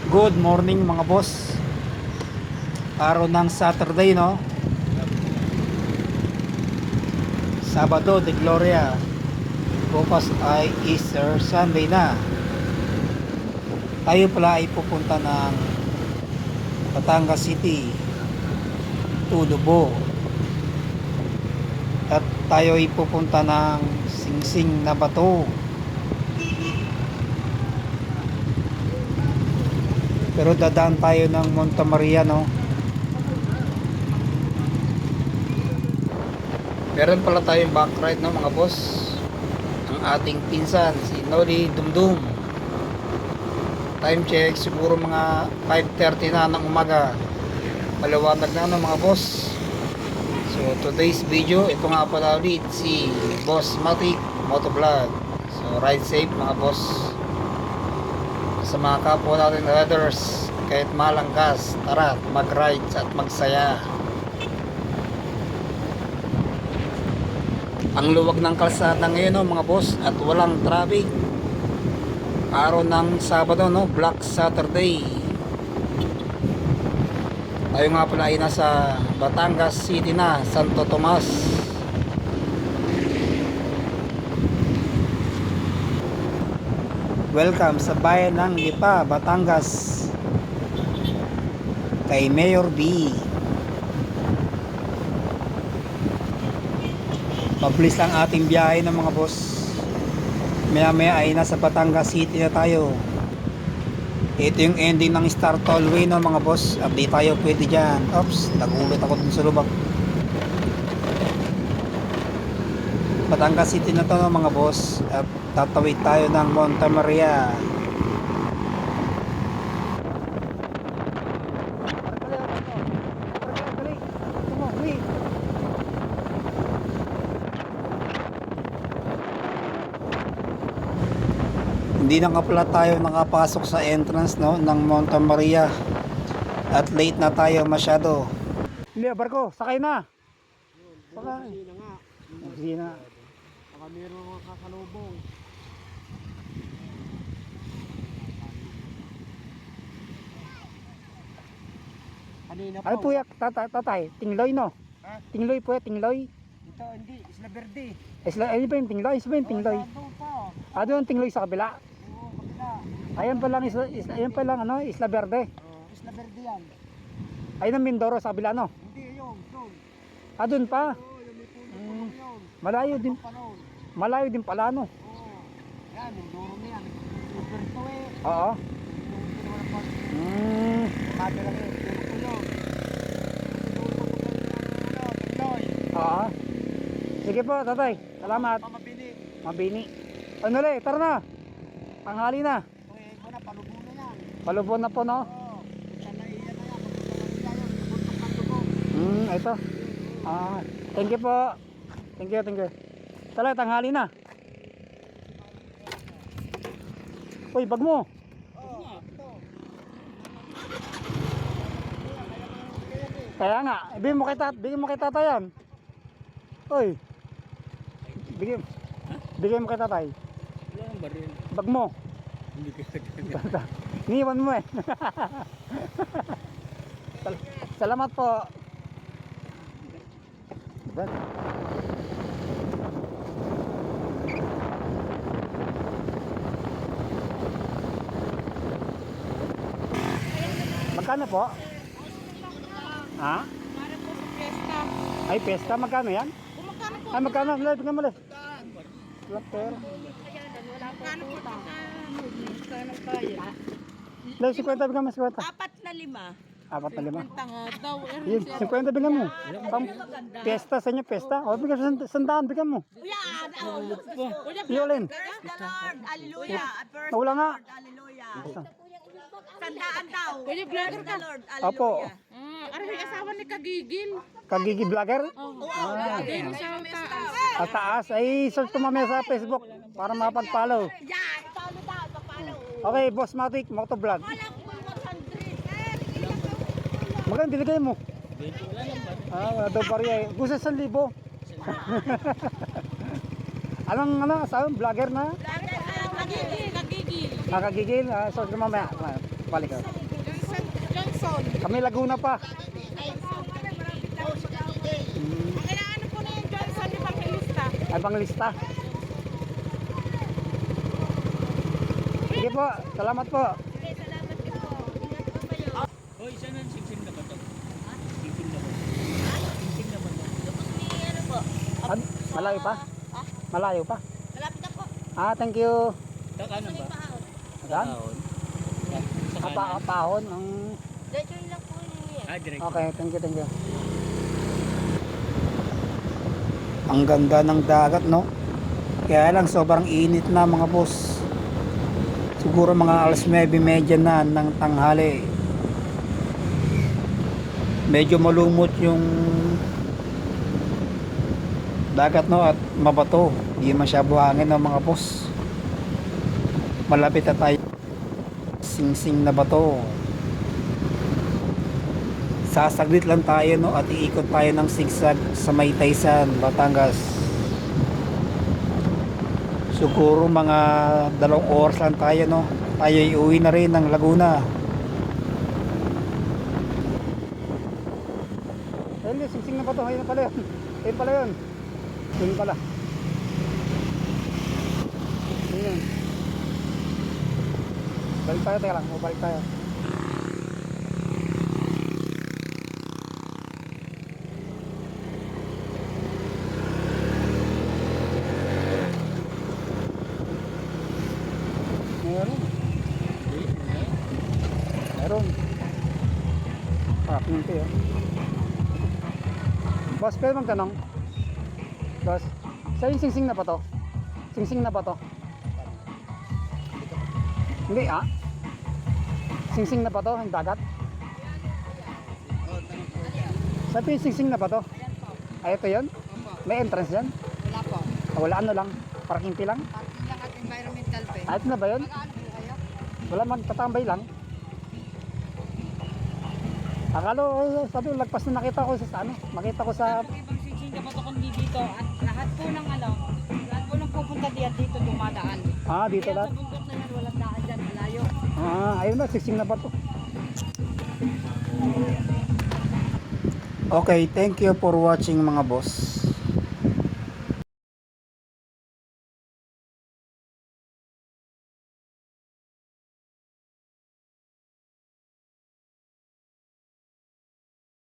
Good morning mga boss. Araw ng Saturday, no? Sabado de Gloria. Bukas ay Easter Sunday na. Tayo pala ay pupunta ng Batangas City, Tulobo. At tayo ay pupunta ng Singsing na Bato. Pero dadaan tayo ng Monte Maria, no? Meron pala tayong back ride, no, mga boss. Ang ating pinsan, si Noli Dumdum. Time check, siguro mga 5:30 na ng umaga. Maliwanag na, no, mga boss. So, today's video, ito nga pala ulit, si Boss Matic Motovlog. So, ride safe, mga boss. Sa mga kapwa natin riders, kahit malangkas, tara mag-ride at magsaya. Ang luwag ng kalsada ngayon, no, mga boss, at walang traffic. Araw ng Sabado, no, Black Saturday. Tayo nga pala ay nasa Batangas City na, Santo Tomas. Welcome sa bayan ng Lipa, Batangas, kay Mayor B. Pabilis lang ating biyahe ng mga boss. Maya maya ay nasa Batangas City na tayo. Ito yung ending ng Star Tollway, no, mga boss. Update tayo pwede dyan. Oops, nagulat ako dun sa lubak. Batangas City na to, no, mga boss. At tatawid tayo ng Monte Maria. Hindi na nga pala tayo nakapasok sa entrance, no, ng Monte Maria. At late na tayo masyado. Hindi, barko, sakay na. Sakay. Hindi na. Baka meron mga kasalubong. Kanina Ano po yak, tatay? Tingloy, no? Ha? Tingloy po, tingloy. Ito hindi, Isla Verde. Ano ba yung tingloy? Isa ba yung tingloy? Doon pa. Doon ang tingloy sa kabila. Oo, kabila. Ayan pa lang, ayan pa lang, ano, Isla Verde. Isla Verde yan. Ayun ang Mindoro sa kabila, no? Hindi, yun. Doon. Doon pa. Oo, yung may puno yun. Malayo din. Panon. Malayo din pala, no? Oo. Yan, yung duro na yan. Super to eh. Oo. Yung kinuha pa. Hmm. Sabi lang eh. Duro ko yun. Pinoy. Oo. Sige po, tatay. Salamat. Pamabini. Mabini. Ano le, tara na. Tanghali na. Okay, muna, palubo na yan. Palubon na po, no? Oo. Sanaiyan na yan. Pagkakasila yun. Buntok ng dugo. Ito. Thank you po. Thank you, thank you. Tala, tanghali na. Uy, bag mo. Oo, ito. Kaya nga, bigyan mo kay tatay yan. Uy. Bigyan mo kay tatay. Wala nang baril. Bag mo. Hindi ko Iniwan mo eh. Salamat po. Diba? Magkano po? Ha? Para po sa fiesta. Ay, pesta. Magkano yan? Kung magkano po? Ay, magkano? Bigyan mo ulit. Wala pera. Magkano po sa magkano kaya? Dahil 50, bigyan mo 50. 4 na 5. 4 na 5. Tanga daw. Yun, 50 bigyan mo. Pang pesta sa inyo, pesta. O, bigyan mo 100 bigyan mo. Kuya, Yulin. praise the Lord. Hallelujah. First Nawala nga. Lord. Hallelujah. Sandaan daw. Kuya, vlogger ka. Lord. Opo. Hallelujah. Ano yung asawa ni Kagigil? Kagigi vlogger. Kagigil sa taas. At taas. Ay, search ko mamaya sa Facebook para mapag-follow. Yan. Follow daw. Papalo. Okay, Boss Matic, Motovlog. Wala ko 100. Magkano binigay mo? Wala daw bariya eh. Gusto 1,000. Anong asawa? Vlogger na? Kagigil. Nakagigil. Search ko mamaya. Balik ka. Johnson. Kami Laguna pa. Ang inaano po na yung Johnson, di ba kilista? Ay, panglista. Sige po, salamat po. Okay, salamat din po. Ingat po kayo. Hoy, saan ang singsing na ba to? Singsing na ba? Singsing na ba to? Tapos may ano po. Malayo pa? Malayo pa? Malapit na po. Thank you. Kakanan ba? Pahon. Saan? Kaon. Sa kanan. Pahon. Diretso yun lang po yun. Direct. Okay, thank you, thank you. Ang ganda ng dagat, no? Kaya lang sobrang init na mga boss. Siguro mga 9:30 na ng tanghali. Medyo malumot yung dagat, no? At mabato. Hindi masyado hangin, no, mga boss. Malapit na tayo. Sing-sing na bato. Sasaglit lang tayo, no, at iikot tayo ng sigsag sa Maytaysan, Batangas. Siguro mga 2 oras lang tayo, no. Tayo iuwi na rin ng Laguna. Hindi, singsing na ba ito? Ayun pala yun. Ayun pala yun. Ayun pala. Ayun. Balik tayo, teka lang. Balik tayo. Meron. Parking ito yun. Boss, pwede magtanong? Boss, sa'yo yung singsing na ba to? Singsing na ba to? Hindi singsing na ba to? Yung dagat? Sa'yo yung singsing na ba to? Ay, ito yun? May entrance yan? Wala po. Wala, ano lang? Parking fee lang? Parking lang at environmental pay. Ito na ba yun? Magkano po kayo? Wala man, tatambay lang. Akala ko, sabi ko, lagpas na nakita ko sa ano, makita ko sa, Ang ibang singsing na bato kundi dito at lahat po ng lahat po ng pupunta diyan dito dumadaan. dito Kaya lahat. sa bundok na yan, walang daan dyan, malayo. Ayun na, siksing na ba to? Okay, thank you for watching mga boss.